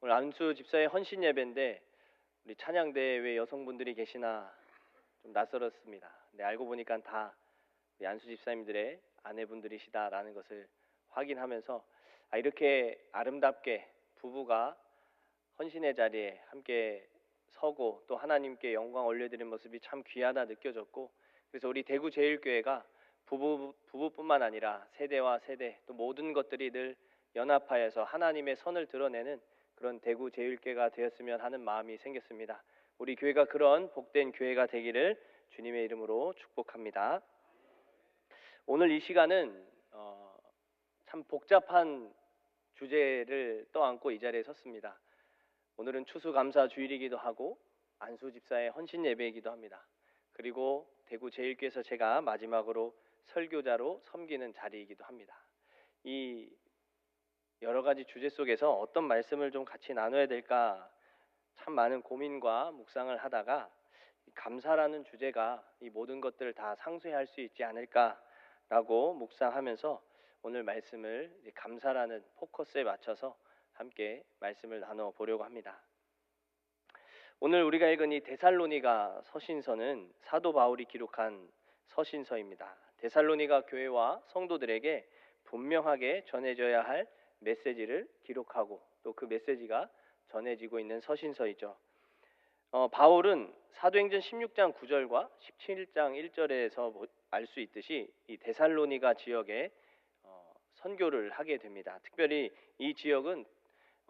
오늘 안수 집사의 헌신 예배인데 우리 찬양대에 왜 여성분들이 계시나 좀 낯설었습니다. 근데 알고 보니까 다 우리 안수 집사님들의 아내분들이시다라는 것을 확인하면서 이렇게 아름답게 부부가 헌신의 자리에 함께 서고 또 하나님께 영광 올려드리는 모습이 참 귀하다 느껴졌고, 그래서 우리 대구 제일교회가 부부뿐만 아니라 세대와 세대 또 모든 것들이 늘 연합하여서 하나님의 선을 드러내는 그런 대구 제일교회가 되었으면 하는 마음이 생겼습니다. 우리 교회가 그런 복된 교회가 되기를 주님의 이름으로 축복합니다. 오늘 이 시간은 참 복잡한 주제를 떠안고 이 자리에 섰습니다. 오늘은 추수감사 주일이기도 하고 안수 집사의 헌신 예배이기도 합니다. 그리고 대구 제일교회에서 제가 마지막으로 설교자로 섬기는 자리이기도 합니다. 이 여러 가지 주제 속에서 어떤 말씀을 좀 같이 나눠야 될까 참 많은 고민과 묵상을 하다가 감사라는 주제가 이 모든 것들을 다 상쇄할 수 있지 않을까라고 묵상하면서 오늘 말씀을 감사라는 포커스에 맞춰서 함께 말씀을 나눠 보려고 합니다. 오늘 우리가 읽은 이 데살로니가 서신서는 사도 바울이 기록한 서신서입니다. 데살로니가 교회와 성도들에게 분명하게 전해져야 할 메시지를 기록하고 또 그 메시지가 전해지고 있는 서신서이죠. 바울은 사도행전 16장 9절과 17장 1절에서 알 수 있듯이 이 데살로니가 지역에 선교를 하게 됩니다. 특별히 이 지역은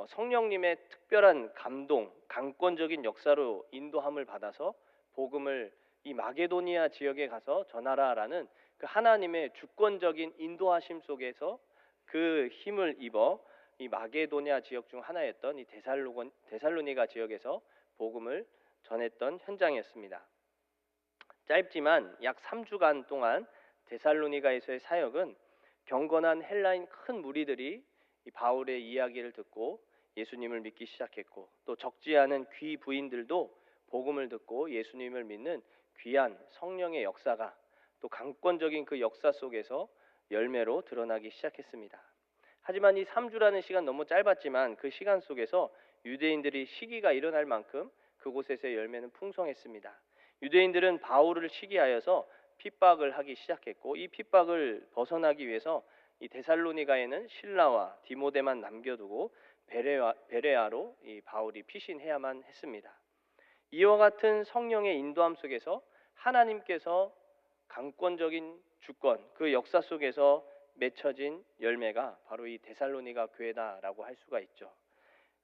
성령님의 특별한 감동, 강권적인 역사로 인도함을 받아서 복음을 이 마게도니아 지역에 가서 전하라라는 그 하나님의 주권적인 인도하심 속에서 그 힘을 입어 이 마게도니아 지역 중 하나였던 이 데살로니가 지역에서 복음을 전했던 현장이었습니다. 짧지만 약 3주간 동안 데살로니가에서의 사역은 경건한 헬라인 큰 무리들이 이 바울의 이야기를 듣고 예수님을 믿기 시작했고, 또 적지 않은 귀 부인들도 복음을 듣고 예수님을 믿는 귀한 성령의 역사가 또 강권적인 그 역사 속에서 열매로 드러나기 시작했습니다. 하지만 이 3주라는 시간 너무 짧았지만 그 시간 속에서 유대인들이 시기가 일어날 만큼 그곳에서의 열매는 풍성했습니다. 유대인들은 바울을 시기하여서 핍박을 하기 시작했고, 이 핍박을 벗어나기 위해서 이 데살로니가에는 실라와 디모데만 남겨두고 베레아로 이 바울이 피신해야만 했습니다. 이와 같은 성령의 인도함 속에서 하나님께서 강권적인 주권, 그 역사 속에서 맺혀진 열매가 바로 이 데살로니가 교회다라고 할 수가 있죠.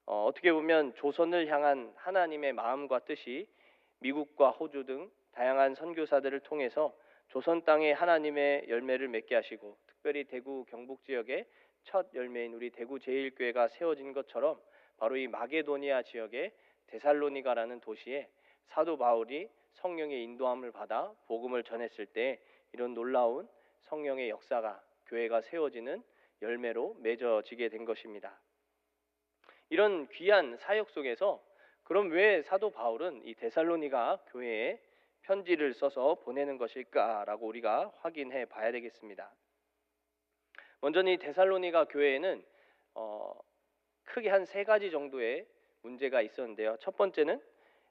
어떻게 보면 조선을 향한 하나님의 마음과 뜻이 미국과 호주 등 다양한 선교사들을 통해서 조선 땅에 하나님의 열매를 맺게 하시고, 특별히 대구 경북 지역의 첫 열매인 우리 대구 제일교회가 세워진 것처럼 바로 이 마게도니아 지역의 데살로니가라는 도시에 사도 바울이 성령의 인도함을 받아 복음을 전했을 때 이런 놀라운 성령의 역사가 교회가 세워지는 열매로 맺어지게 된 것입니다. 이런 귀한 사역 속에서 그럼 왜 사도 바울은 이 데살로니가 교회에 편지를 써서 보내는 것일까라고 우리가 확인해 봐야 되겠습니다. 먼저 이 데살로니가 교회에는 크게 한 3가지 정도의 문제가 있었는데요. 첫 번째는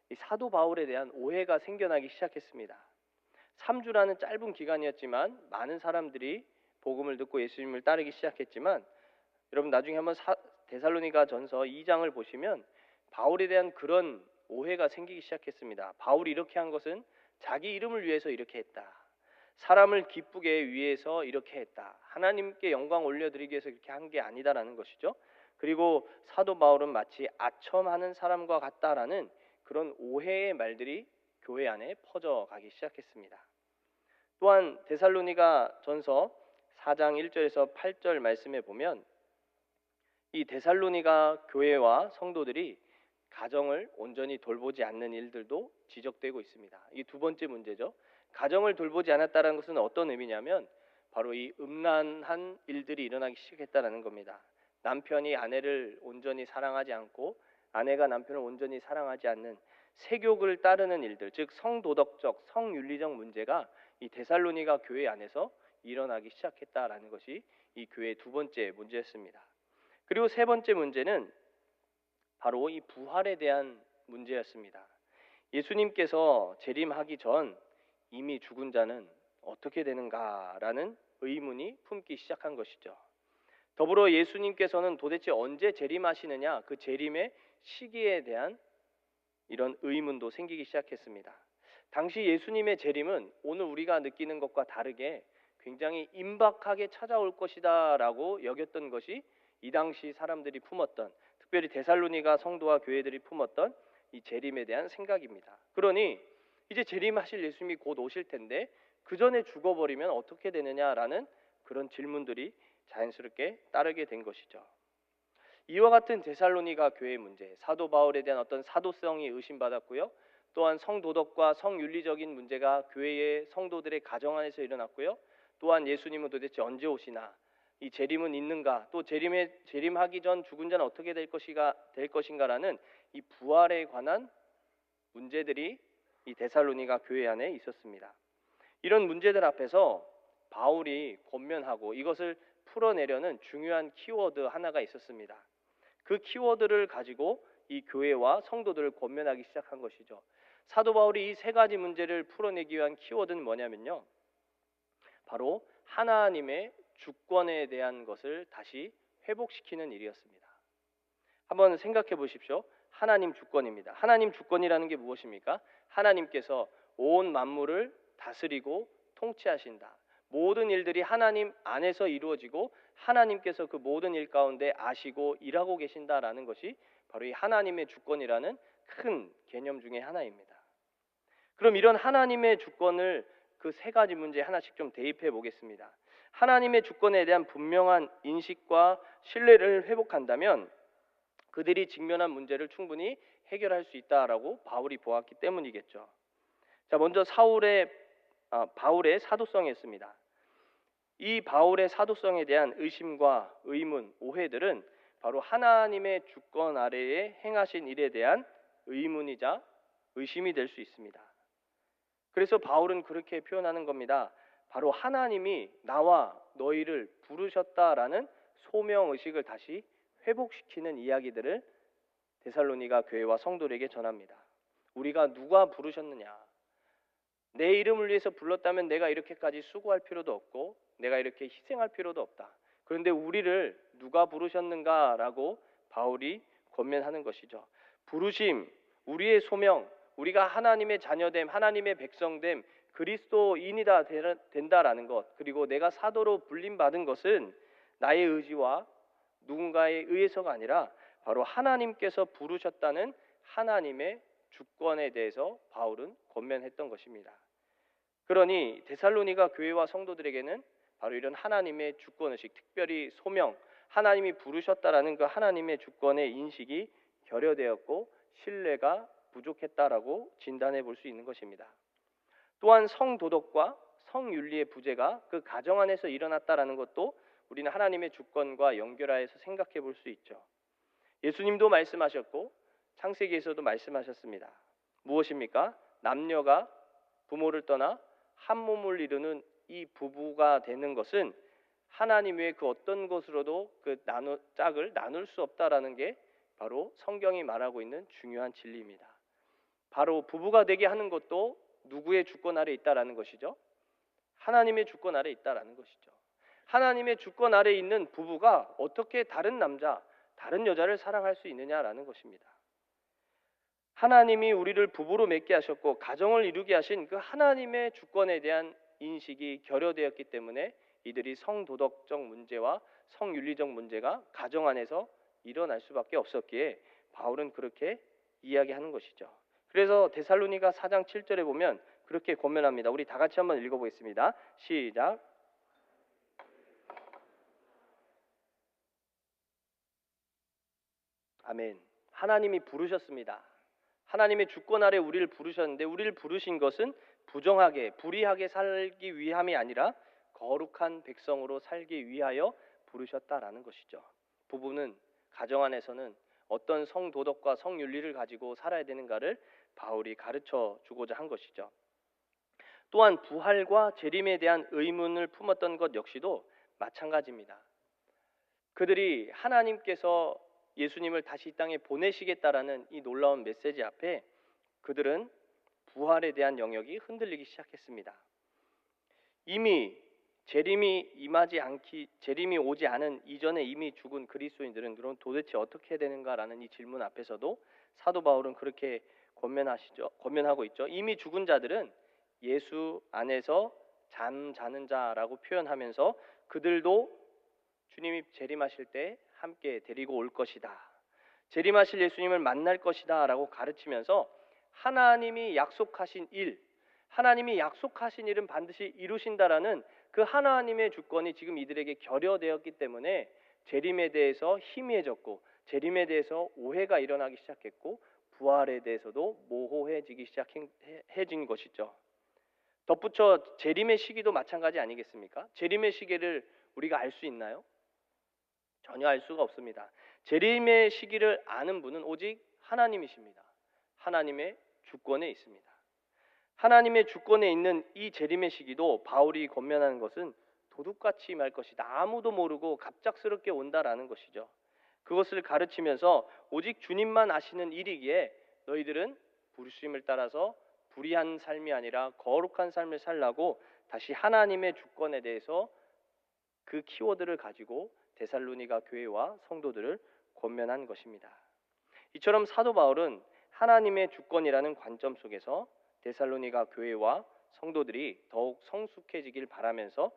이 사도 바울에 대한 오해가 생겨나기 시작했습니다. 3주라는 짧은 기간이었지만 많은 사람들이 복음을 듣고 예수님을 따르기 시작했지만, 여러분 나중에 한번 데살로니가 전서 2장을 보시면 바울에 대한 그런 오해가 생기기 시작했습니다. 바울이 이렇게 한 것은 자기 이름을 위해서 이렇게 했다. 사람을 기쁘게 위해서 이렇게 했다. 하나님께 영광 올려드리기 위해서 이렇게 한 게 아니다라는 것이죠. 그리고 사도 바울은 마치 아첨하는 사람과 같다라는 그런 오해의 말들이 교회 안에 퍼져가기 시작했습니다. 또한 데살로니가 전서 4장 1절에서 8절 말씀에 보면 이 데살로니가 교회와 성도들이 가정을 온전히 돌보지 않는 일들도 지적되고 있습니다. 이 두 번째 문제죠. 가정을 돌보지 않았다는 것은 어떤 의미냐면 바로 이 음란한 일들이 일어나기 시작했다는 겁니다. 남편이 아내를 온전히 사랑하지 않고 아내가 남편을 온전히 사랑하지 않는 세욕을 따르는 일들, 즉 성도덕적, 성윤리적 문제가 이 데살로니가 교회 안에서 일어나기 시작했다라는 것이 이 교회의 두 번째 문제였습니다. 그리고 세 번째 문제는 바로 이 부활에 대한 문제였습니다. 예수님께서 재림하기 전 이미 죽은 자는 어떻게 되는가라는 의문이 품기 시작한 것이죠. 더불어 예수님께서는 도대체 언제 재림하시느냐, 그 재림의 시기에 대한 이런 의문도 생기기 시작했습니다. 당시 예수님의 재림은 오늘 우리가 느끼는 것과 다르게 굉장히 임박하게 찾아올 것이다라고 여겼던 것이 이 당시 사람들이 품었던, 특별히 데살로니가 성도와 교회들이 품었던 이 재림에 대한 생각입니다. 그러니 이제 재림하실 예수님이 곧 오실 텐데 그 전에 죽어버리면 어떻게 되느냐라는 그런 질문들이 자연스럽게 따르게 된 것이죠. 이와 같은 데살로니가 교회의 문제, 사도 바울에 대한 어떤 사도성이 의심받았고요. 또한 성도덕과 성윤리적인 문제가 교회의 성도들의 가정 안에서 일어났고요. 또한 예수님은 도대체 언제 오시나, 이 재림은 있는가, 또 재림하기 전 죽은 자는 어떻게 될 것인가라는 이 부활에 관한 문제들이 이 데살로니가 교회 안에 있었습니다. 이런 문제들 앞에서 바울이 권면하고 이것을 풀어내려는 중요한 키워드 하나가 있었습니다. 그 키워드를 가지고 이 교회와 성도들을 권면하기 시작한 것이죠. 사도 바울이 이 세 가지 문제를 풀어내기 위한 키워드는 뭐냐면요, 바로 하나님의 주권에 대한 것을 다시 회복시키는 일이었습니다. 한번 생각해 보십시오. 하나님 주권입니다. 하나님 주권이라는 게 무엇입니까? 하나님께서 온 만물을 다스리고 통치하신다. 모든 일들이 하나님 안에서 이루어지고 하나님께서 그 모든 일 가운데 아시고 일하고 계신다라는 것이 바로 이 하나님의 주권이라는 큰 개념 중에 하나입니다. 그럼 이런 하나님의 주권을 그 세 가지 문제 하나씩 좀 대입해 보겠습니다. 하나님의 주권에 대한 분명한 인식과 신뢰를 회복한다면 그들이 직면한 문제를 충분히 해결할 수 있다라고 바울이 보았기 때문이겠죠. 자, 먼저 바울의 사도성이었습니다. 이 바울의 사도성에 대한 의심과 의문, 오해들은 바로 하나님의 주권 아래에 행하신 일에 대한 의문이자 의심이 될 수 있습니다. 그래서 바울은 그렇게 표현하는 겁니다. 바로 하나님이 나와 너희를 부르셨다라는 소명의식을 다시 회복시키는 이야기들을 데살로니가 교회와 성도들에게 전합니다. 우리가 누가 부르셨느냐? 내 이름을 위해서 불렀다면 내가 이렇게까지 수고할 필요도 없고 내가 이렇게 희생할 필요도 없다. 그런데 우리를 누가 부르셨는가라고 바울이 권면하는 것이죠. 부르심, 우리의 소명, 우리가 하나님의 자녀됨, 하나님의 백성됨, 그리스도인이다 된다라는 것, 그리고 내가 사도로 불림받은 것은 나의 의지와 누군가에 의해서가 아니라 바로 하나님께서 부르셨다는 하나님의 주권에 대해서 바울은 권면했던 것입니다. 그러니 데살로니가 교회와 성도들에게는 바로 이런 하나님의 주권의식, 특별히 소명, 하나님이 부르셨다라는 그 하나님의 주권의 인식이 결여되었고 신뢰가 부족했다라고 진단해 볼 수 있는 것입니다. 또한 성도덕과 성윤리의 부재가 그 가정 안에서 일어났다라는 것도 우리는 하나님의 주권과 연결하여서 생각해 볼 수 있죠. 예수님도 말씀하셨고 창세기에서도 말씀하셨습니다. 무엇입니까? 남녀가 부모를 떠나 한 몸을 이루는 이 부부가 되는 것은 하나님 외에 그 어떤 것으로도 그 짝을 나눌 수 없다라는 게 바로 성경이 말하고 있는 중요한 진리입니다. 바로 부부가 되게 하는 것도 누구의 주권 아래 있다라는 것이죠? 하나님의 주권 아래 있다라는 것이죠. 하나님의 주권 아래 있는 부부가 어떻게 다른 남자, 다른 여자를 사랑할 수 있느냐라는 것입니다. 하나님이 우리를 부부로 맺게 하셨고 가정을 이루게 하신 그 하나님의 주권에 대한 인식이 결여되었기 때문에 이들이 성도덕적 문제와 성윤리적 문제가 가정 안에서 일어날 수밖에 없었기에 바울은 그렇게 이야기하는 것이죠. 그래서 데살로니가 4장 7절에 보면 그렇게 권면합니다. 우리 다 같이 한번 읽어보겠습니다. 시작. 아멘. 하나님이 부르셨습니다. 하나님의 주권 아래 우리를 부르셨는데 우리를 부르신 것은 부정하게, 불의하게 살기 위함이 아니라 거룩한 백성으로 살기 위하여 부르셨다라는 것이죠. 부부는 가정 안에서는 어떤 성도덕과 성윤리를 가지고 살아야 되는가를 바울이 가르쳐 주고자 한 것이죠. 또한 부활과 재림에 대한 의문을 품었던 것 역시도 마찬가지입니다. 그들이 하나님께서 예수님을 다시 이 땅에 보내시겠다라는 이 놀라운 메시지 앞에 그들은 부활에 대한 영역이 흔들리기 시작했습니다. 이미 재림이 오지 않은 이전에 이미 죽은 그리스도인들은 그럼 도대체 어떻게 해야 되는가라는 이 질문 앞에서도 사도 바울은 그렇게 권면하고 있죠. 이미 죽은 자들은 예수 안에서 잠자는 자라고 표현하면서 그들도 주님이 재림하실 때 함께 데리고 올 것이다. 재림하실 예수님을 만날 것이다 라고 가르치면서 하나님이 약속하신 일은 반드시 이루신다라는 그 하나님의 주권이 지금 이들에게 결여되었기 때문에 재림에 대해서 희미해졌고 재림에 대해서 오해가 일어나기 시작했고 부활에 대해서도 모호해지기 시작해진 것이죠. 덧붙여 재림의 시기도 마찬가지 아니겠습니까? 재림의 시기를 우리가 알 수 있나요? 전혀 알 수가 없습니다. 재림의 시기를 아는 분은 오직 하나님이십니다. 하나님의 주권에 있습니다. 하나님의 주권에 있는 이 재림의 시기도 바울이 권면하는 것은 도둑같이 임할 것이다. 아무도 모르고 갑작스럽게 온다라는 것이죠. 그것을 가르치면서 오직 주님만 아시는 일이기에 너희들은 부르심을 따라서 불의한 삶이 아니라 거룩한 삶을 살라고 다시 하나님의 주권에 대해서 그 키워드를 가지고 데살로니가 교회와 성도들을 권면한 것입니다. 이처럼 사도 바울은 하나님의 주권이라는 관점 속에서 데살로니가 교회와 성도들이 더욱 성숙해지길 바라면서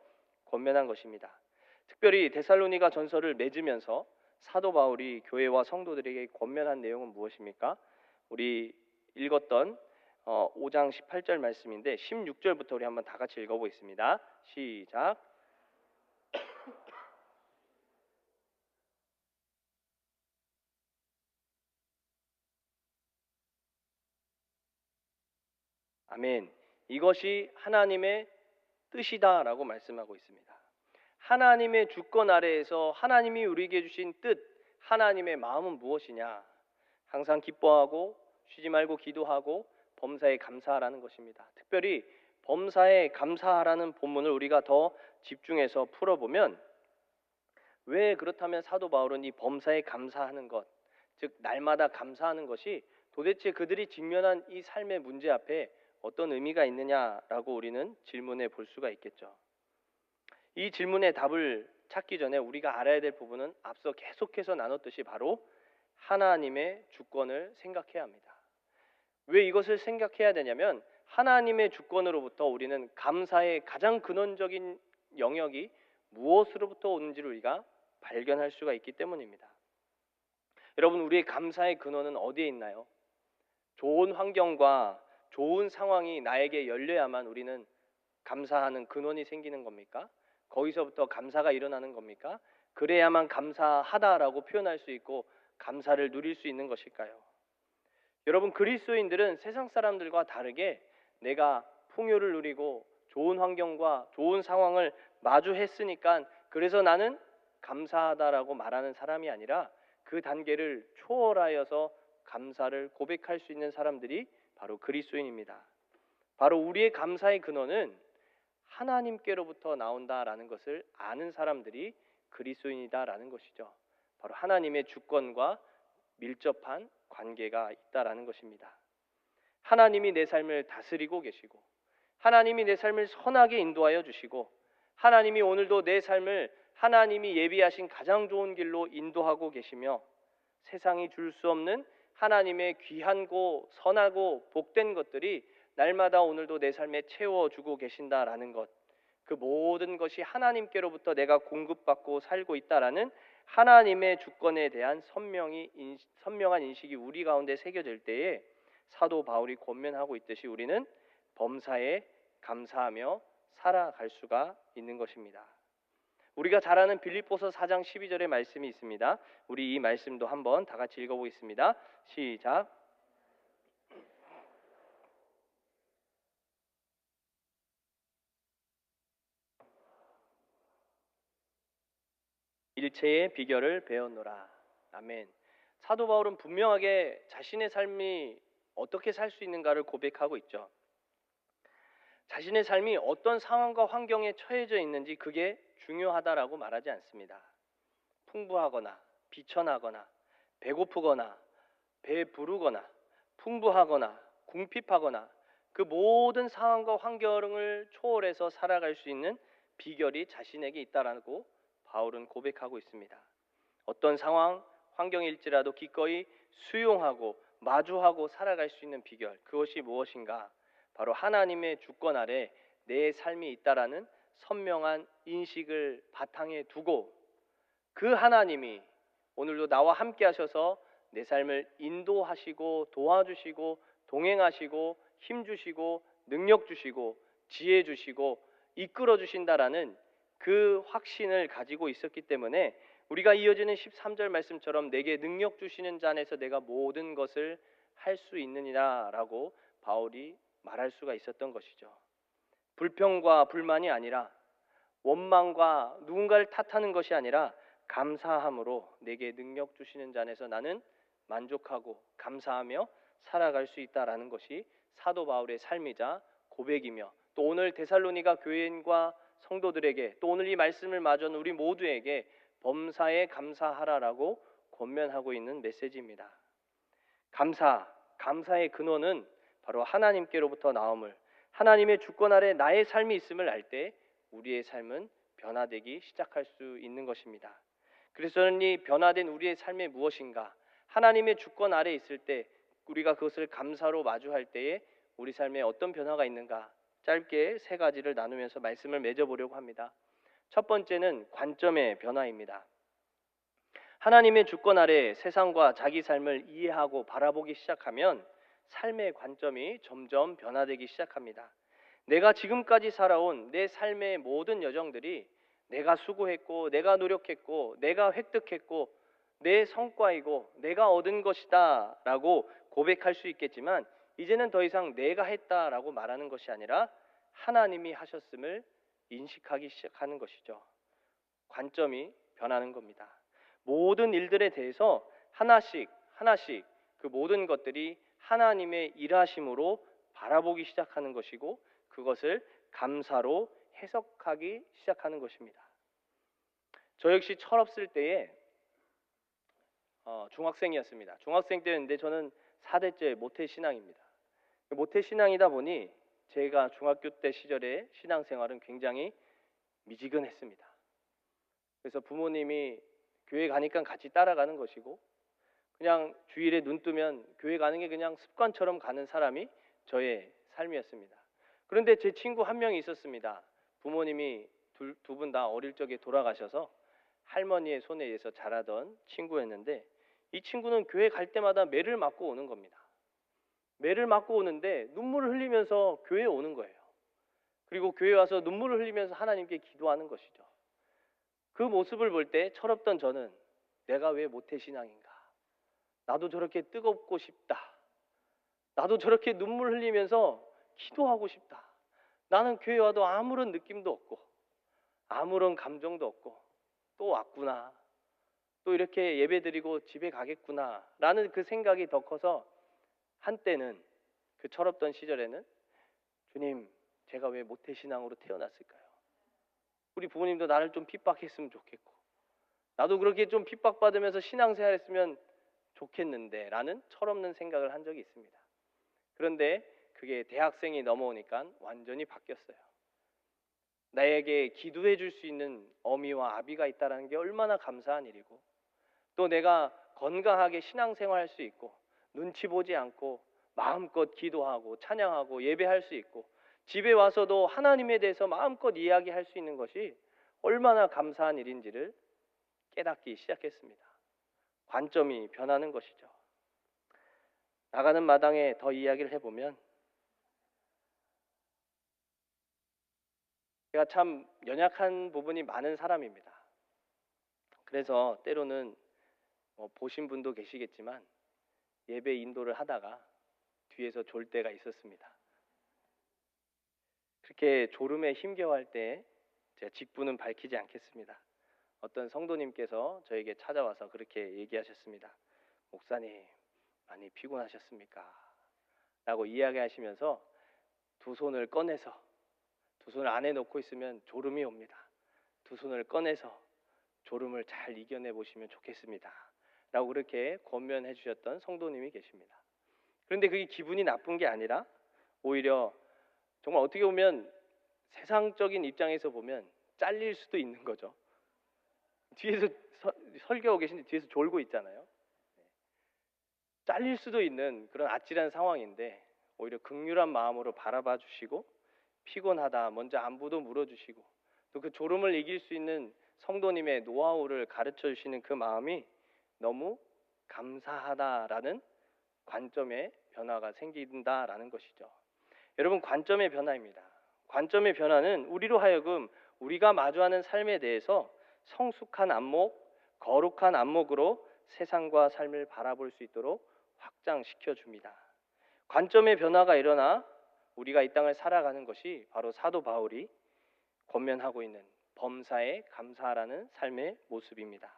권면한 것입니다. 특별히 데살로니가 전서를 맺으면서 사도 바울이 교회와 성도들에게 권면한 내용은 무엇입니까? 우리 읽었던 5장 18절 말씀인데 16절부터 우리 한번 다 같이 읽어보겠습니다. 시작. 아멘. 이것이 하나님의 뜻이다라고 말씀하고 있습니다. 하나님의 주권 아래에서 하나님이 우리에게 주신 뜻, 하나님의 마음은 무엇이냐? 항상 기뻐하고 쉬지 말고 기도하고 범사에 감사하라는 것입니다. 특별히 범사에 감사하라는 본문을 우리가 더 집중해서 풀어보면 왜 그렇다면 사도 바울은 이 범사에 감사하는 것, 즉 날마다 감사하는 것이 도대체 그들이 직면한 이 삶의 문제 앞에 어떤 의미가 있느냐라고 우리는 질문해 볼 수가 있겠죠. 이 질문의 답을 찾기 전에 우리가 알아야 될 부분은 앞서 계속해서 나눴듯이 바로 하나님의 주권을 생각해야 합니다. 왜 이것을 생각해야 되냐면 하나님의 주권으로부터 우리는 감사의 가장 근원적인 영역이 무엇으로부터 오는지를 우리가 발견할 수가 있기 때문입니다. 여러분, 우리의 감사의 근원은 어디에 있나요? 좋은 환경과 좋은 상황이 나에게 열려야만 우리는 감사하는 근원이 생기는 겁니까? 거기서부터 감사가 일어나는 겁니까? 그래야만 감사하다라고 표현할 수 있고 감사를 누릴 수 있는 것일까요? 여러분, 그리스도인들은 세상 사람들과 다르게 내가 풍요를 누리고 좋은 환경과 좋은 상황을 마주했으니까 그래서 나는 감사하다라고 말하는 사람이 아니라 그 단계를 초월하여서 감사를 고백할 수 있는 사람들이 바로 그리스도인입니다. 바로 우리의 감사의 근원은 하나님께로부터 나온다라는 것을 아는 사람들이 그리스도인이다라는 것이죠. 바로 하나님의 주권과 밀접한 관계가 있다라는 것입니다. 하나님이 내 삶을 다스리고 계시고 하나님이 내 삶을 선하게 인도하여 주시고 하나님이 오늘도 내 삶을 하나님이 예비하신 가장 좋은 길로 인도하고 계시며 세상이 줄 수 없는 하나님의 귀한고 선하고 복된 것들이 날마다 오늘도 내 삶에 채워주고 계신다라는 것, 그 모든 것이 하나님께로부터 내가 공급받고 살고 있다라는 하나님의 주권에 대한 선명한 인식이 우리 가운데 새겨질 때에 사도 바울이 권면하고 있듯이 우리는 범사에 감사하며 살아갈 수가 있는 것입니다. 우리가 잘 아는 빌립보서 4장 12절의 말씀이 있습니다. 우리 이 말씀도 한번 다 같이 읽어보겠습니다. 시작. 일체의 비결을 배웠노라. 아멘. 사도 바울은 분명하게 자신의 삶이 어떻게 살 수 있는가를 고백하고 있죠. 자신의 삶이 어떤 상황과 환경에 처해져 있는지 그게 중요하다라고 말하지 않습니다. 풍부하거나 비천하거나 배고프거나 배부르거나 풍부하거나 궁핍하거나 그 모든 상황과 환경을 초월해서 살아갈 수 있는 비결이 자신에게 있다라고 바울은 고백하고 있습니다. 어떤 상황, 환경일지라도 기꺼이 수용하고 마주하고 살아갈 수 있는 비결, 그것이 무엇인가? 바로 하나님의 주권 아래 내 삶이 있다라는 선명한 인식을 바탕에 두고 그 하나님이 오늘도 나와 함께 하셔서 내 삶을 인도하시고 도와주시고 동행하시고 힘주시고 능력 주시고 지혜 주시고 이끌어 주신다라는 그 확신을 가지고 있었기 때문에 우리가 이어지는 13절 말씀처럼 내게 능력 주시는 자 안에서 내가 모든 것을 할 수 있느니라라고 바울이 말할 수가 있었던 것이죠. 불평과 불만이 아니라 원망과 누군가를 탓하는 것이 아니라 감사함으로 내게 능력 주시는 자 안에서 나는 만족하고 감사하며 살아갈 수 있다라는 것이 사도 바울의 삶이자 고백이며 또 오늘 데살로니가 교인과 성도들에게 또 오늘 이 말씀을 마주한 우리 모두에게 범사에 감사하라라고 권면하고 있는 메시지입니다. 감사의 근원은 바로 하나님께로부터 나옴을 하나님의 주권 아래 나의 삶이 있음을 알 때 우리의 삶은 변화되기 시작할 수 있는 것입니다. 그래서 저는 이 변화된 우리의 삶이 무엇인가? 하나님의 주권 아래 있을 때 우리가 그것을 감사로 마주할 때에 우리 삶에 어떤 변화가 있는가? 짧게 세 가지를 나누면서 말씀을 맺어보려고 합니다. 첫 번째는 관점의 변화입니다. 하나님의 주권 아래 세상과 자기 삶을 이해하고 바라보기 시작하면 삶의 관점이 점점 변화되기 시작합니다. 내가 지금까지 살아온 내 삶의 모든 여정들이 내가 수고했고 내가 노력했고 내가 획득했고 내 성과이고 내가 얻은 것이다 라고 고백할 수 있겠지만 이제는 더 이상 내가 했다라고 말하는 것이 아니라 하나님이 하셨음을 인식하기 시작하는 것이죠. 관점이 변하는 겁니다. 모든 일들에 대해서 하나씩 그 모든 것들이 하나님의 일하심으로 바라보기 시작하는 것이고 그것을 감사로 해석하기 시작하는 것입니다. 저 역시 철없을 때에 중학생이었습니다. 중학생 때였는데 저는 4대째 모태신앙입니다. 모태신앙이다 보니 제가 중학교 때 시절에 신앙생활은 굉장히 미지근했습니다. 그래서 부모님이 교회 가니까 같이 따라가는 것이고 그냥 주일에 눈 뜨면 교회 가는 게 그냥 습관처럼 가는 사람이 저의 삶이었습니다. 그런데 제 친구 한 명이 있었습니다. 부모님이 두 분 다 어릴 적에 돌아가셔서 할머니의 손에 의해서 자라던 친구였는데 이 친구는 교회 갈 때마다 매를 맞고 오는 겁니다. 매를 맞고 오는데 눈물을 흘리면서 교회에 오는 거예요. 그리고 교회에 와서 눈물을 흘리면서 하나님께 기도하는 것이죠. 그 모습을 볼 때 철없던 저는 내가 왜 모태신앙인가? 나도 저렇게 뜨겁고 싶다. 나도 저렇게 눈물 흘리면서 기도하고 싶다. 나는 교회 와도 아무런 느낌도 없고 아무런 감정도 없고 또 왔구나. 또 이렇게 예배드리고 집에 가겠구나 라는 그 생각이 더 커서 한때는 그 철없던 시절에는 주님 제가 왜 모태신앙으로 태어났을까요? 우리 부모님도 나를 좀 핍박했으면 좋겠고 나도 그렇게 좀 핍박받으면서 신앙생활 했으면 좋겠는데 라는 철없는 생각을 한 적이 있습니다. 그런데 그게 대학생이 넘어오니까 완전히 바뀌었어요. 나에게 기도해 줄 수 있는 어미와 아비가 있다는 게 얼마나 감사한 일이고 또 내가 건강하게 신앙생활 할 수 있고 눈치 보지 않고 마음껏 기도하고 찬양하고 예배할 수 있고 집에 와서도 하나님에 대해서 마음껏 이야기할 수 있는 것이 얼마나 감사한 일인지를 깨닫기 시작했습니다. 관점이 변하는 것이죠. 나가는 마당에 더 이야기를 해보면 제가 참 연약한 부분이 많은 사람입니다. 그래서 때로는 보신 분도 계시겠지만 예배 인도를 하다가 뒤에서 졸 때가 있었습니다. 그렇게 졸음에 힘겨워할 때 제가 직분은 밝히지 않겠습니다. 어떤 성도님께서 저에게 찾아와서 그렇게 얘기하셨습니다. 목사님 많이 피곤하셨습니까? 라고 이야기하시면서 두 손을 꺼내서 두 손을 안에 놓고 있으면 졸음이 옵니다. 두 손을 꺼내서 졸음을 잘 이겨내 보시면 좋겠습니다. 라고 그렇게 권면해 주셨던 성도님이 계십니다. 그런데 그게 기분이 나쁜 게 아니라 오히려 정말 어떻게 보면 세상적인 입장에서 보면 잘릴 수도 있는 거죠. 뒤에서 설교하고 계신데 뒤에서 졸고 있잖아요. 잘릴 수도 있는 그런 아찔한 상황인데 오히려 긍휼한 마음으로 바라봐 주시고 피곤하다 먼저 안부도 물어주시고 또 그 졸음을 이길 수 있는 성도님의 노하우를 가르쳐 주시는 그 마음이 너무 감사하다라는 관점의 변화가 생긴다라는 것이죠. 여러분, 관점의 변화입니다. 관점의 변화는 우리로 하여금 우리가 마주하는 삶에 대해서 성숙한 안목, 거룩한 안목으로 세상과 삶을 바라볼 수 있도록 확장시켜 줍니다. 관점의 변화가 일어나 우리가 이 땅을 살아가는 것이 바로 사도 바울이 권면하고 있는 범사에 감사하라는 삶의 모습입니다.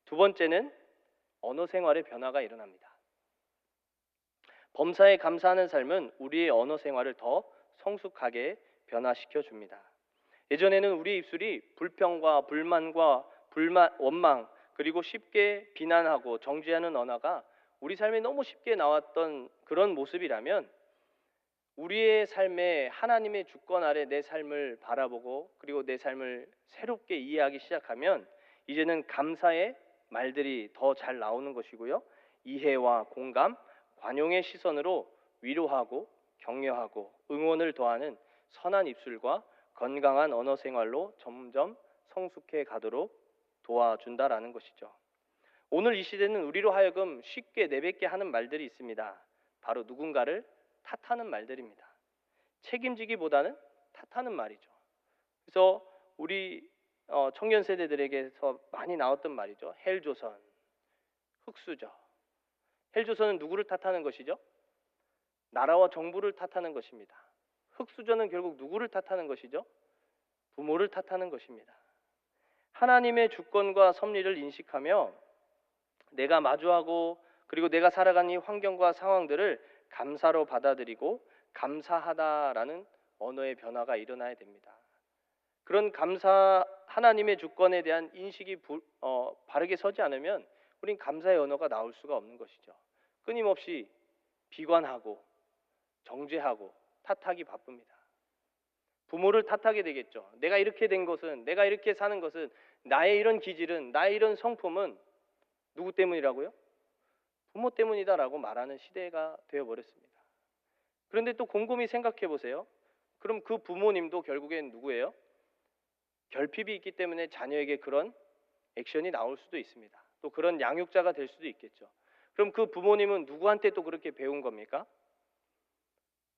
두 번째는 언어 생활의 변화가 일어납니다. 범사에 감사하는 삶은 우리의 언어 생활을 더 성숙하게 변화시켜 줍니다. 예전에는 우리의 입술이 불평과 불만과 원망 그리고 쉽게 비난하고 정죄하는 언어가 우리 삶에 너무 쉽게 나왔던 그런 모습이라면 우리의 삶에 하나님의 주권 아래 내 삶을 바라보고 그리고 내 삶을 새롭게 이해하기 시작하면 이제는 감사의 말들이 더 잘 나오는 것이고요. 이해와 공감, 관용의 시선으로 위로하고 격려하고 응원을 더하는 선한 입술과 건강한 언어 생활로 점점 성숙해 가도록 도와준다라는 것이죠. 오늘 이 시대는 우리로 하여금 쉽게 내뱉게 하는 말들이 있습니다. 바로 누군가를 탓하는 말들입니다. 책임지기보다는 탓하는 말이죠. 그래서 우리 청년 세대들에게서 많이 나왔던 말이죠. 헬조선, 흑수저. 헬조선은 누구를 탓하는 것이죠? 나라와 정부를 탓하는 것입니다. 흑수저는 결국 누구를 탓하는 것이죠? 부모를 탓하는 것입니다. 하나님의 주권과 섭리를 인식하며 내가 마주하고 그리고 내가 살아가는 이 환경과 상황들을 감사로 받아들이고 감사하다라는 언어의 변화가 일어나야 됩니다. 그런 하나님의 주권에 대한 인식이 바르게 서지 않으면 우린 감사의 언어가 나올 수가 없는 것이죠. 끊임없이 비관하고 정죄하고 탓하기 바쁩니다. 부모를 탓하게 되겠죠. 내가 이렇게 된 것은, 내가 이렇게 사는 것은, 나의 이런 기질은, 나의 이런 성품은 누구 때문이라고요? 부모 때문이다라고 말하는 시대가 되어버렸습니다. 그런데 또 곰곰이 생각해 보세요. 그럼 그 부모님도 결국엔 누구예요? 결핍이 있기 때문에 자녀에게 그런 액션이 나올 수도 있습니다. 또 그런 양육자가 될 수도 있겠죠. 그럼 그 부모님은 누구한테 또 그렇게 배운 겁니까?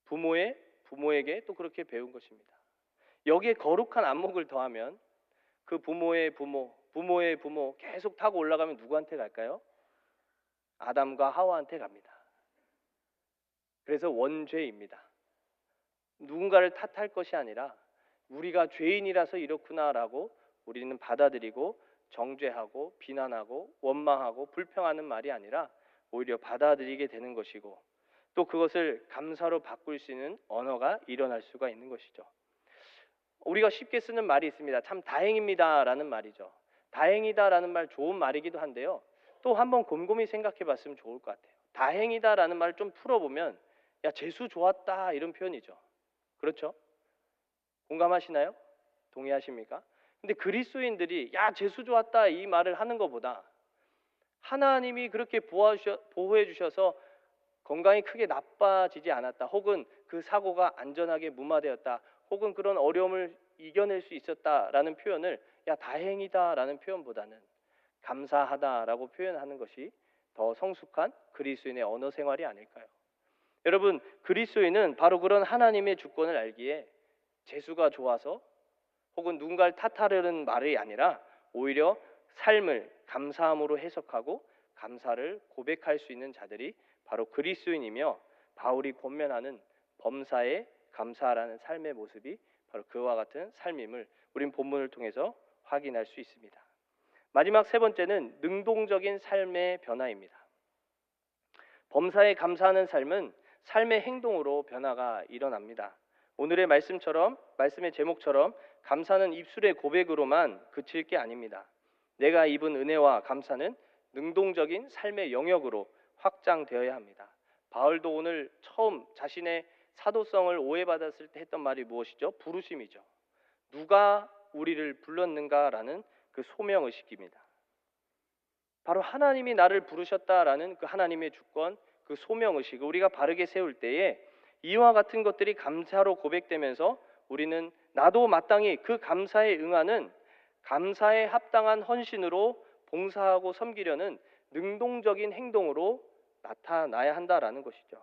부모에게 또 그렇게 배운 것입니다. 여기에 거룩한 안목을 더하면 그 부모의 부모 계속 타고 올라가면 누구한테 갈까요? 아담과 하와한테 갑니다. 그래서 원죄입니다. 누군가를 탓할 것이 아니라 우리가 죄인이라서 이렇구나라고 우리는 받아들이고 정죄하고 비난하고 원망하고 불평하는 말이 아니라 오히려 받아들이게 되는 것이고 또 그것을 감사로 바꿀 수 있는 언어가 일어날 수가 있는 것이죠. 우리가 쉽게 쓰는 말이 있습니다. 참 다행입니다라는 말이죠. 다행이다라는 말 좋은 말이기도 한데요. 또 한번 곰곰이 생각해 봤으면 좋을 것 같아요. 다행이다라는 말을 좀 풀어보면 야 재수 좋았다 이런 표현이죠. 그렇죠? 공감하시나요? 동의하십니까? 근데 그리스도인들이 야 재수 좋았다 이 말을 하는 것보다 하나님이 그렇게 보호해 주셔서 건강이 크게 나빠지지 않았다 혹은 그 사고가 안전하게 무마되었다 혹은 그런 어려움을 이겨낼 수 있었다라는 표현을 야 다행이다라는 표현보다는 감사하다라고 표현하는 것이 더 성숙한 그리스도인의 언어 생활이 아닐까요? 여러분, 그리스도인은 바로 그런 하나님의 주권을 알기에 재수가 좋아서 혹은 누군가를 탓하려는 말이 아니라 오히려 삶을 감사함으로 해석하고 감사를 고백할 수 있는 자들이 바로 그리스도인이며 바울이 권면하는 범사에 감사하라는 삶의 모습이 바로 그와 같은 삶임을 우린 본문을 통해서 확인할 수 있습니다. 마지막 세 번째는 능동적인 삶의 변화입니다. 범사에 감사하는 삶은 삶의 행동으로 변화가 일어납니다. 오늘의 말씀의 제목처럼 감사는 입술의 고백으로만 그칠 게 아닙니다. 내가 입은 은혜와 감사는 능동적인 삶의 영역으로 확장되어야 합니다. 바울도 오늘 처음 자신의 사도성을 오해받았을 때 했던 말이 무엇이죠? 부르심이죠. 누가 우리를 불렀는가라는 그 소명의식입니다. 바로 하나님이 나를 부르셨다라는 그 하나님의 주권, 그 소명의식을 우리가 바르게 세울 때에 이와 같은 것들이 감사로 고백되면서 우리는 나도 마땅히 그 감사에 응하는 감사에 합당한 헌신으로 봉사하고 섬기려는 능동적인 행동으로 나타나야 한다라는 것이죠.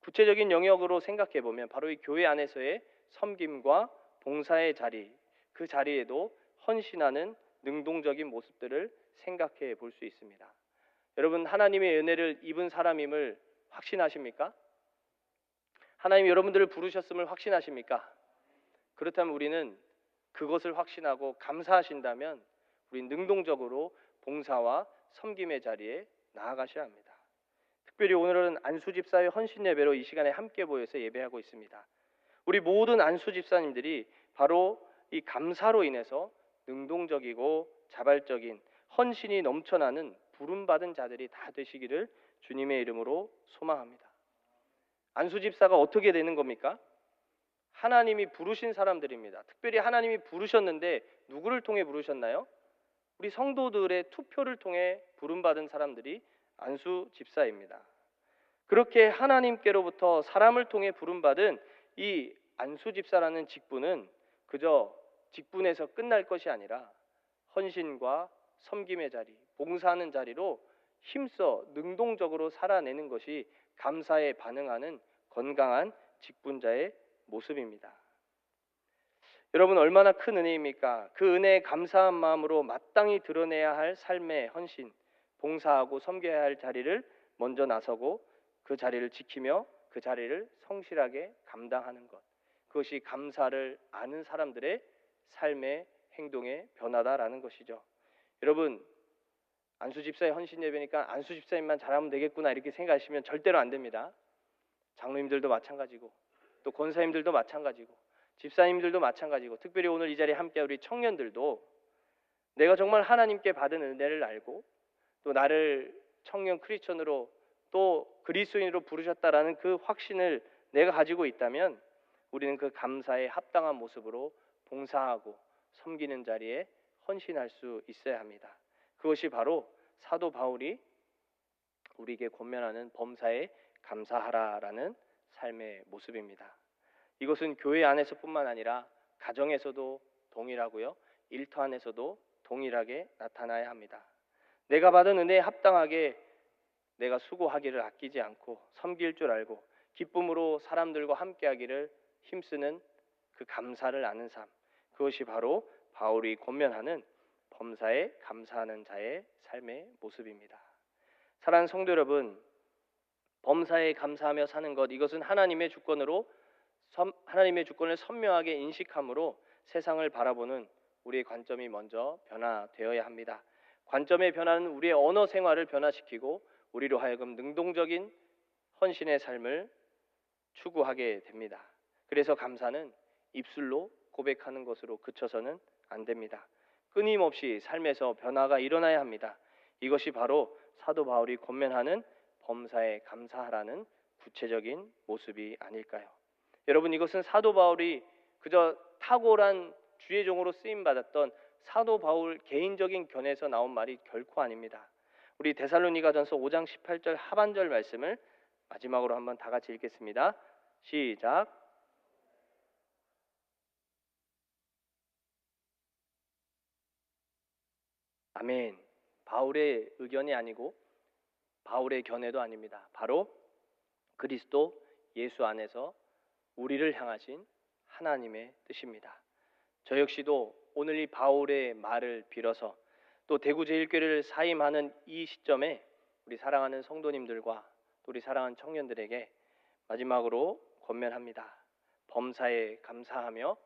구체적인 영역으로 생각해 보면 바로 이 교회 안에서의 섬김과 봉사의 자리, 그 자리에도 헌신하는 능동적인 모습들을 생각해 볼 수 있습니다. 여러분, 하나님의 은혜를 입은 사람임을 확신하십니까? 하나님이 여러분들을 부르셨음을 확신하십니까? 그렇다면 우리는 그것을 확신하고 감사하신다면 우리는 능동적으로 봉사와 섬김의 자리에 나아가셔야 합니다. 특별히 오늘은 안수 집사의 헌신 예배로 이 시간에 함께 모여서 예배하고 있습니다. 우리 모든 안수 집사님들이 바로 이 감사로 인해서 능동적이고 자발적인 헌신이 넘쳐나는 부름받은 자들이 다 되시기를 주님의 이름으로 소망합니다. 안수 집사가 어떻게 되는 겁니까? 하나님이 부르신 사람들입니다. 특별히 하나님이 부르셨는데 누구를 통해 부르셨나요? 우리 성도들의 투표를 통해 부름받은 사람들이 안수 집사입니다. 그렇게 하나님께로부터 사람을 통해 부름받은 이 안수 집사라는 직분은 그저 직분에서 끝날 것이 아니라 헌신과 섬김의 자리, 봉사하는 자리로 힘써 능동적으로 살아내는 것이 감사에 반응하는 건강한 직분자의 모습입니다. 여러분, 얼마나 큰 은혜입니까? 그 은혜에 감사한 마음으로 마땅히 드러내야 할 삶의 헌신, 봉사하고 섬겨야 할 자리를 먼저 나서고 그 자리를 지키며 그 자리를 성실하게 감당하는 것, 그것이 감사를 아는 사람들의 삶의 행동의 변화다라는 것이죠. 여러분, 안수 집사의 헌신 예배니까 안수 집사님만 잘하면 되겠구나 이렇게 생각하시면 절대로 안 됩니다. 장로님들도 마찬가지고 또 권사님들도 마찬가지고 집사님들도 마찬가지고 특별히 오늘 이 자리에 함께한 우리 청년들도 내가 정말 하나님께 받은 은혜를 알고 또 나를 청년 크리스천으로 또 그리스도인으로 부르셨다라는 그 확신을 내가 가지고 있다면 우리는 그 감사에 합당한 모습으로 봉사하고 섬기는 자리에 헌신할 수 있어야 합니다. 그것이 바로 사도 바울이 우리에게 권면하는 범사에 감사하라라는 삶의 모습입니다. 이것은 교회 안에서뿐만 아니라 가정에서도 동일하고요, 일터 안에서도 동일하게 나타나야 합니다. 내가 받은 은혜에 합당하게 내가 수고하기를 아끼지 않고 섬길 줄 알고 기쁨으로 사람들과 함께하기를 힘쓰는 그 감사를 아는 삶, 그것이 바로 바울이 권면하는 범사에 감사하는 자의 삶의 모습입니다. 사랑하는 성도 여러분, 범사에 감사하며 사는 것, 이것은 하나님의 주권을 선명하게 인식함으로 세상을 바라보는 우리의 관점이 먼저 변화되어야 합니다. 관점의 변화는 우리의 언어 생활을 변화시키고 우리로 하여금 능동적인 헌신의 삶을 추구하게 됩니다. 그래서 감사는 입술로 고백하는 것으로 그쳐서는 안 됩니다. 끊임없이 삶에서 변화가 일어나야 합니다. 이것이 바로 사도 바울이 권면하는 범사에 감사하라는 구체적인 모습이 아닐까요? 여러분, 이것은 사도 바울이 그저 탁월한 주의 종으로 쓰임받았던 사도 바울 개인적인 견해에서 나온 말이 결코 아닙니다. 우리 데살로니가전서 5장 18절 하반절 말씀을 마지막으로 한번 다 같이 읽겠습니다. 시작. 아멘. 바울의 의견이 아니고 바울의 견해도 아닙니다. 바로 그리스도 예수 안에서 우리를 향하신 하나님의 뜻입니다. 저 역시도 오늘 이 바울의 말을 빌어서 또 대구제일교회를 사임하는 이 시점에 우리 사랑하는 성도님들과 또 우리 사랑하는 청년들에게 마지막으로 권면합니다. 범사에 감사하며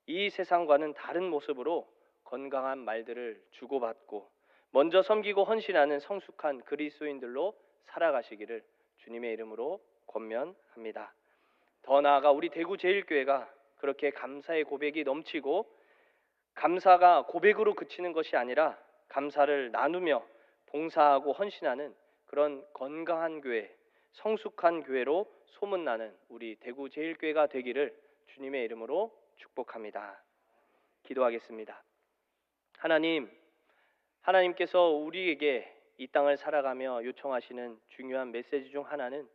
이 세상과는 다른 모습으로 건강한 말들을 주고받고 먼저 섬기고 헌신하는 성숙한 그리스도인들로 살아가시기를 주님의 이름으로 권면합니다. 더 나아가 우리 대구제일교회가 그렇게 감사의 고백이 넘치고 감사가 고백으로 그치는 것이 아니라 감사를 나누며 봉사하고 헌신하는 그런 건강한 교회, 성숙한 교회로 소문나는 우리 대구 제일교회가 되기를 주님의 이름으로 축복합니다. 기도하겠습니다. 하나님께서 우리에게 이 땅을 살아가며 요청하시는 중요한 메시지 중 하나는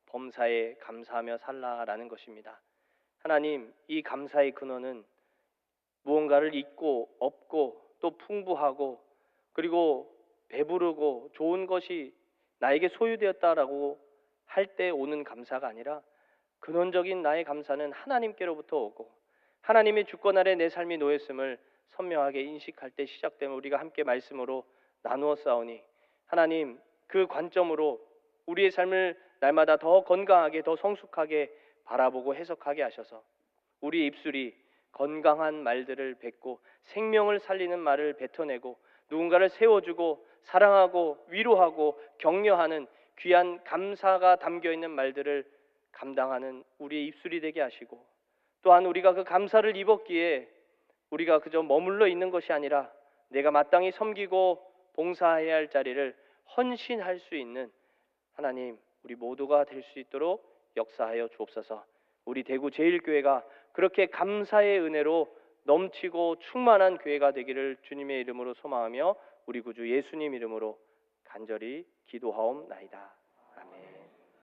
범사에 감사하며 살라라는 것입니다. 하나님, 이 감사의 근원은 무언가를 있고 없고 또 풍부하고 그리고 배부르고 좋은 것이 나에게 소유되었다라고 할 때 오는 감사가 아니라 근원적인 나의 감사는 하나님께로부터 오고 하나님의 주권 아래 내 삶이 놓였음을 선명하게 인식할 때 시작되면 우리가 함께 말씀으로 나누어 싸우니 하나님 그 관점으로 우리의 삶을 날마다 더 건강하게 더 성숙하게 바라보고 해석하게 하셔서 우리의 입술이 건강한 말들을 뱉고 생명을 살리는 말을 뱉어내고 누군가를 세워주고 사랑하고 위로하고 격려하는 귀한 감사가 담겨있는 말들을 감당하는 우리의 입술이 되게 하시고 또한 우리가 그 감사를 입었기에 우리가 그저 머물러 있는 것이 아니라 내가 마땅히 섬기고 봉사해야 할 자리를 헌신할 수 있는 하나님 우리 모두가 될 수 있도록 역사하여 주옵소서. 우리 대구 제일교회가 그렇게 감사의 은혜로 넘치고 충만한 교회가 되기를 주님의 이름으로 소망하며 우리 구주 예수님 이름으로 간절히 기도하옵나이다. 아멘.